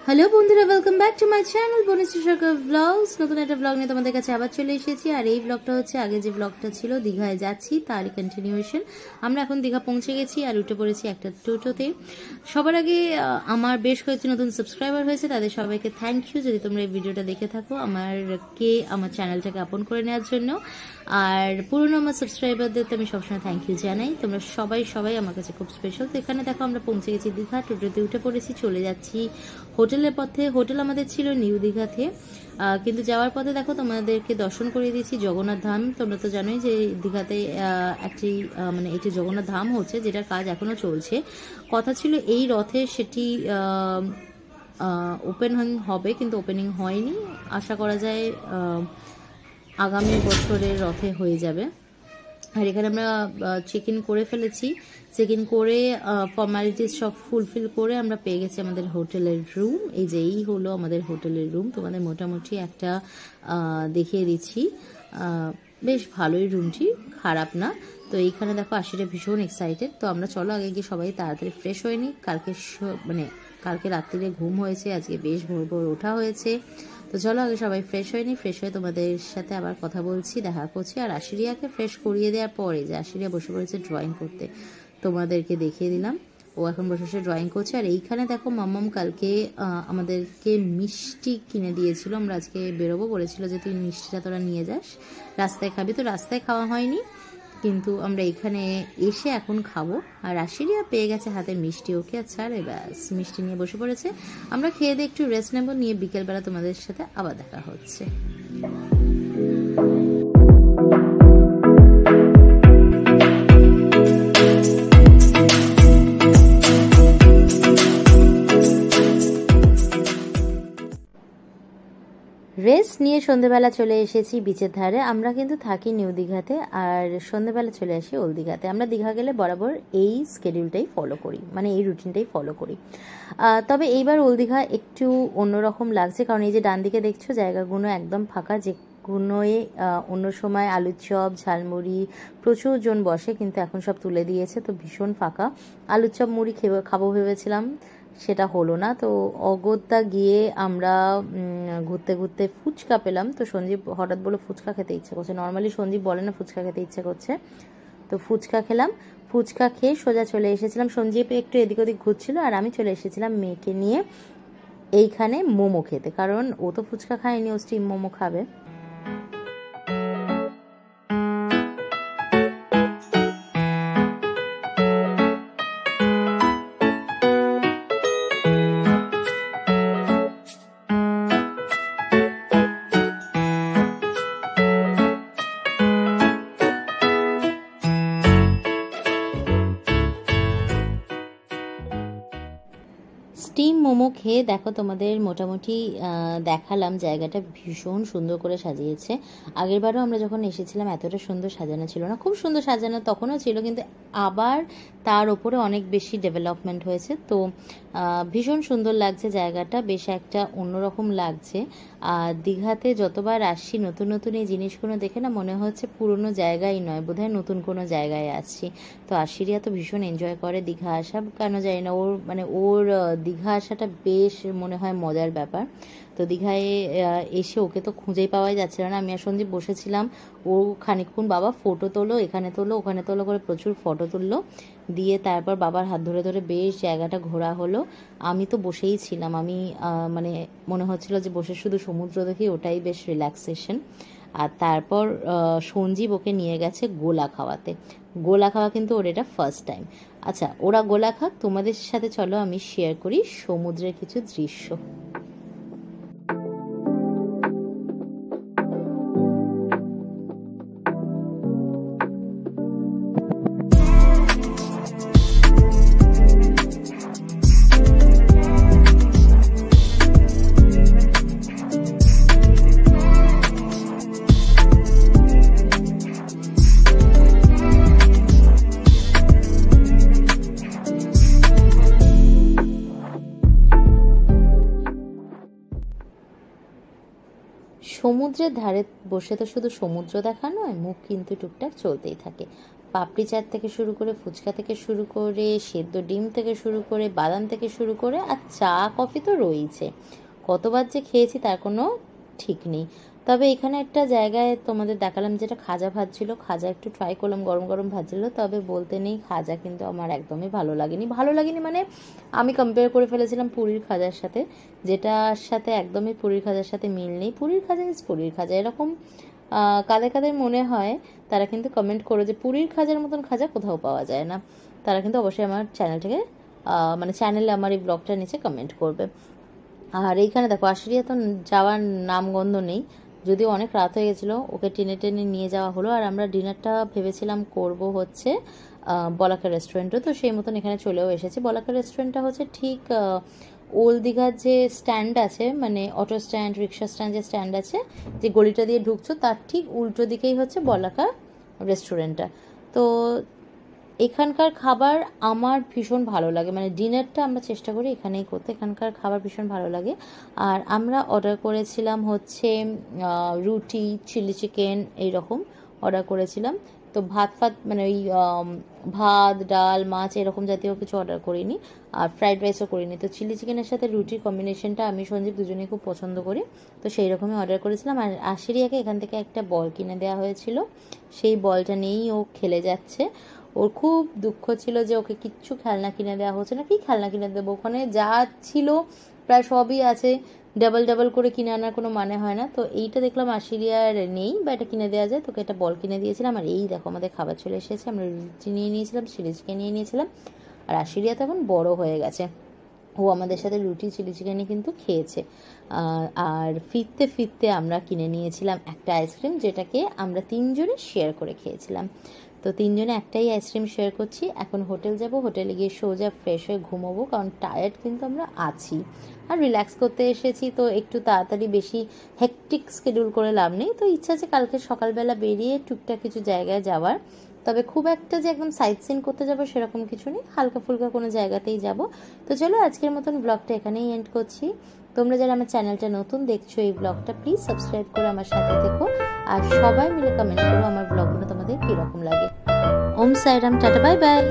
Hello বন্ধুরা, welcome back to my channel Bonishree Sarkar vlogs. নতুন একটা ব্লগ নিয়ে তোমাদের কাছে আবার চলে এসেছি। আর এই ব্লগটা হচ্ছে আগে যে ব্লগটা ছিল দীঘায় যাচ্ছি তারই কন্টিনিউয়েশন। আমরা এখন দীঘা পৌঁছে গেছি আর উঠে পড়েছি একটা টোটোতে। সবার আগে আমার বেশ কয়েকটি নতুন সাবস্ক্রাইবার হয়েছে, তাদের সবাইকে থ্যাংক ইউ। যদি তোমরা এই ভিডিওটা দেখে থাকো আমার চ্যানেলটাকে আপন করে নেওয়ার জন্য। আর পুরনো আমার সাবস্ক্রাইবারদের তো আমি সবসময় থ্যাংক ইউ জানাই। তোমরা সবাই আমার কাছে খুব স্পেশাল। তো এখানে দেখো আমরা পৌঁছে গেছি দীঘা, টোটোতে উঠে পড়েছি, চলে যাচ্ছি হোটেলের পথে। হোটেল আমাদের ছিল নিউ দীঘাতে, কিন্তু যাওয়ার পথে দেখো তোমাদেরকে দর্শন করিয়ে দিয়েছি জগন্নাথ ধাম। তোমরা তো জানোই যে দীঘাতে এটি জগন্নাথ ধাম হচ্ছে, যেটার কাজ এখনো চলছে। কথা ছিল এই রথে সেটি ওপেনিং হবে, কিন্তু ওপেনিং হয়নি। আশা করা যায় আগামী বছরের রথে হয়ে যাবে। আর এখানে আমরা চেক ইন করে ফেলেছি। চেক ইন করে ফর্মালিটিস সব ফুলফিল করে আমরা পেয়ে গেছি আমাদের হোটেলের রুম। এই হলো আমাদের হোটেলের রুম। তোমাদের মোটামুটি একটা দেখিয়ে দিচ্ছি। বেশ ভালোই রুমটি, খারাপ না। তো এইখানে দেখো আশিটা ভীষণ এক্সাইটেড। তো আমরা চলো আগে গিয়ে সবাই তাড়াতাড়ি ফ্রেশ হয়ে নিই। কালকে রাত্রিরে ঘুম হয়েছে, আজকে বেশ ভোর ওঠা হয়েছে। তো চলো আগে সবাই ফ্রেশ হয়নি। ফ্রেশ হয়ে তোমাদের সাথে আবার কথা বলছি, দেখা করছি। আর আশিরিয়াকে ফ্রেশ করিয়ে দেওয়ার পরে যে আশিরিয়া বসে পড়েছে ড্রয়িং করতে, তোমাদেরকে দেখিয়ে দিলাম। ও এখন বসে ড্রয়িং করছে। আর এইখানে দেখো মাম্মাম কালকে আমাদেরকে মিষ্টি কিনে দিয়েছিল। আমরা আজকে বেরোবো, বলেছিল যে তুই মিষ্টিটা তোরা নিয়ে যাস, রাস্তায় খাবি। তো রাস্তায় খাওয়া হয়নি, কিন্তু আমরা এখানে এসে এখন খাবো। আর আশিরিয়া পেয়ে গেছে হাতে মিষ্টি, ওকে আচ্ছা রে ব্যাস মিষ্টি নিয়ে বসে পড়েছে। আমরা খেয়ে দিয়ে একটু রেস্ট নেবো, নিয়ে বিকেলবেলা তোমাদের সাথে আবার দেখা হচ্ছে। রেস্ট নিয়ে সন্ধ্যেবেলা চলে এসেছি বিচের ধারে। আমরা কিন্তু থাকি নিউ দীঘাতে, আর সন্ধ্যেবেলা চলে আসি ওল্ড দীঘাতে। আমরা দীঘা গেলে বরাবর এই স্কেডিউলটাই ফলো করি, মানে এই রুটিনটাই ফলো করি। তবে এইবার ওল্ড দীঘা একটু অন্যরকম লাগছে, কারণ এই যে ডান দিকে দেখছো জায়গাগুলো একদম ফাঁকা। যেগুলোয় অন্য সময় আলুর চপ, ঝালমুড়ি প্রচুর জন বসে, কিন্তু এখন সব তুলে দিয়েছে, তো ভীষণ ফাঁকা। আলুর চপ মুড়ি খাবো ভেবেছিলাম, সেটা হলো না। তো অগত্যা গিয়ে আমরা ঘুরতে ঘুরতে ফুচকা পেলাম। তো সঞ্জীব হঠাৎ বলে ফুচকা খেতে ইচ্ছে করছে। নর্মালি সঞ্জীব বলে না ফুচকা খেতে ইচ্ছে করছে, তো ফুচকা খেলাম। ফুচকা খেয়ে সোজা চলে এসেছিলাম। সঞ্জীব একটু এদিক ওদিক ঘুরছিল, আর আমি চলে এসেছিলাম মেয়েকে নিয়ে এইখানে মোমো খেতে, কারণ ও তো ফুচকা খায়নি, ও স্টিম মোমো খাবে। স্টিম মোমো খেয়ে দেখো তোমাদের মোটামুটি দেখালাম, জায়গাটা ভীষণ সুন্দর করে সাজিয়েছে। আগেরবারও আমরা যখন এসেছিলাম এতটা সুন্দর সাজানো ছিল না, খুব সুন্দর সাজানো তখনও ছিল, কিন্তু আবার তার ওপরে অনেক বেশি ডেভেলপমেন্ট হয়েছে। তো ভীষণ সুন্দর লাগছে জায়গাটা, বেশ একটা অন্যরকম লাগছে। আর দীঘাতে যতবার আসছি নতুন নতুন এই জিনিসগুলো দেখে না মনে হচ্ছে পুরনো জায়গায় নয়, বোধহয় নতুন কোনো জায়গায় আসছি। তো আশিরিয়া তো ভীষণ এনজয় করে দীঘা আসা, কেন জানি না, ওর দীঘা আসাটা বেশ মনে হয় মজার ব্যাপার। তো দীঘায় এসে ওকে তো খুঁজেই পাওয়াই যাচ্ছিল না। আমি আর সঞ্জীব বসেছিলাম, ও খানিকক্ষণ বাবা ফটো তোলো, এখানে তোলো ওখানে তোলো করে প্রচুর ফটো তুললো, দিয়ে তারপর বাবার হাত ধরে ধরে বেশ জায়গাটা ঘোরা হলো। আমি তো বসেই ছিলাম, আমি মনে হচ্ছিল যে বসে শুধু সমুদ্র দেখি, ওটাই বেশ রিল্যাক্সেশন। আর তারপর সঞ্জীব ওকে নিয়ে গেছে গোলা খাওয়াতে। গোলা খাওয়া কিন্তু ওর এটা ফার্স্ট টাইম। আচ্ছা, ওরা গোলা খাক, তোমাদের সাথে চলো আমি শেয়ার করি সমুদ্রের কিছু দৃশ্য। সমুদ্রের ধারে বসে তো শুধু সমুদ্র দেখা নয়, মুখ কিন্তু টুকটাক চলতেই থাকে। পাপড়ি চাট থেকে শুরু করে, ফুচকা থেকে শুরু করে, সেদ্ধ ডিম থেকে শুরু করে, বাদাম থেকে শুরু করে, আর চা কফি তো রয়েছে। কতবার যে খেয়েছি তার কোনো ঠিক নেই। তবে এখানে একটা জায়গায় তোমাদের দেখালাম যেটা খাজা ভাজছিল, খাজা একটু ট্রাই করলাম, গরম গরম ভাজছিল। তবে বলতে নেই, খাজা কিন্তু আমার একদমই ভালো লাগেনি মানে আমি কম্পেয়ার করে ফেলেছিলাম পুরীর খাজার সাথে, যেটার সাথে একদমই পুরীর খাজার সাথে মিল নেই। পুরীর খাজা ইজ পুরীর খাজা, এরকম কাদের কাদের মনে হয় তারা কিন্তু কমেন্ট করো যে পুরীর খাজার মতন খাজা কোথাও পাওয়া যায় না। তারা কিন্তু অবশ্যই আমার চ্যানেলটাকে মানে চ্যানেলে আমার এই ব্লগটার নিচে কমেন্ট করবে। আর এইখানে দেখো আশিরিয়া তো যাওয়ার নামগন্ধ নেই, যদিও অনেক রাত হয়ে গেছিলো, ওকে টেনে টেনে নিয়ে যাওয়া হলো। আর আমরা ডিনারটা ভেবেছিলাম করব হচ্ছে বলাকা রেস্টুরেন্টে, তো সেই মতন এখানে চলেও এসেছি। বলাকা রেস্টুরেন্টটা হচ্ছে ঠিক ওল্ড দীঘার যে স্ট্যান্ড আছে, মানে অটো স্ট্যান্ড, রিক্সা স্ট্যান্ড যে স্ট্যান্ড আছে, যে গলিটা দিয়ে ঢুকছো তার ঠিক উল্টো দিকেই হচ্ছে বলাকা রেস্টুরেন্টটা। তো এখানকার খাবার আমার ভীষণ ভালো লাগে, মানে ডিনারটা আমরা চেষ্টা করি এখানেই করতে, এখানকার খাবার ভীষণ ভালো লাগে। আর আমরা অর্ডার করেছিলাম হচ্ছে রুটি, চিলি চিকেন এইরকম অর্ডার করেছিলাম। তো ভাত মানে ওই ভাত, ডাল, মাছ এরকম জাতীয় কিছু অর্ডার করিনি, আর ফ্রাইড রাইসও করিনি। তো চিলি চিকেনের সাথে রুটির কম্বিনেশনটা আমি সঞ্জীব দুজনেই খুব পছন্দ করি, তো সেই রকমই অর্ডার করেছিলাম। আর আশিরিয়াকে এখান থেকে একটা বল কিনে দেওয়া হয়েছিল, সেই বলটা নিয়েই ও খেলে যাচ্ছে। ওর খুব দুঃখ ছিল যে ওকে কিচ্ছু খেলনা কিনে দেওয়া হচ্ছে না। কি খেলনা কিনে দেবো, ওখানে যা ছিল প্রায় সবই আছে, ডাবল করে কিনে আনার কোনো মানে হয় না। তো এইটা দেখলাম আশিরিয়ার নেই, বা এটা কিনে দেওয়া যায়, তোকে একটা বল কিনে দিয়েছিলাম। আর এই দেখো আমাদের খাবার চলে এসেছে, আমরা রুটি নিয়ে নিয়েছিলাম, চিলি চিকেন নিয়ে নিয়েছিলাম। আর আশিরিয়া তো এখন বড় হয়ে গেছে, ও আমাদের সাথে রুটি চিলি চিকেনই কিন্তু খেয়েছে। আর ফিরতে ফিরতে আমরা কিনে নিয়েছিলাম একটা আইসক্রিম, যেটাকে আমরা তিনজনে শেয়ার করে খেয়েছিলাম। তো তিনজনে একটাই আইসক্রিম শেয়ার করছি। এখন হোটেল যাব, হোটেলে গিয়ে সোজা ফ্রেশ হয়ে ঘুমোবো, কারণ টায়ার্ড কিন্তু আমরা আছি, আর রিল্যাক্স করতে এসেছি। তো একটু তাড়াতাড়ি বেশি হেকটিক শিডিউল করে লাভ নেই। তো ইচ্ছা আছে কালকে সকালবেলা বেরিয়ে টুকটাক কিছু জায়গায় যাওয়ার, তবে খুব একটা যে একদম সাইট সিন করতে যাবো সেরকম কিছু নেই, হালকা ফুলকা কোনো জায়গাতেই যাব। তো চলো আজকের মতন ব্লগটা এখানেই এন্ড করছি। তোমরা যারা আমার চ্যানেলটা নতুন দেখছো, এই ব্লগটা প্লিজ সাবস্ক্রাইব করে আমার সাথে থেকো, আর সবাই মিলে কমেন্ট করো আমার ব্লগগুলো তোমাদের কীরকম লাগে। ওম সাইরাম, টাটা, বাই বাই।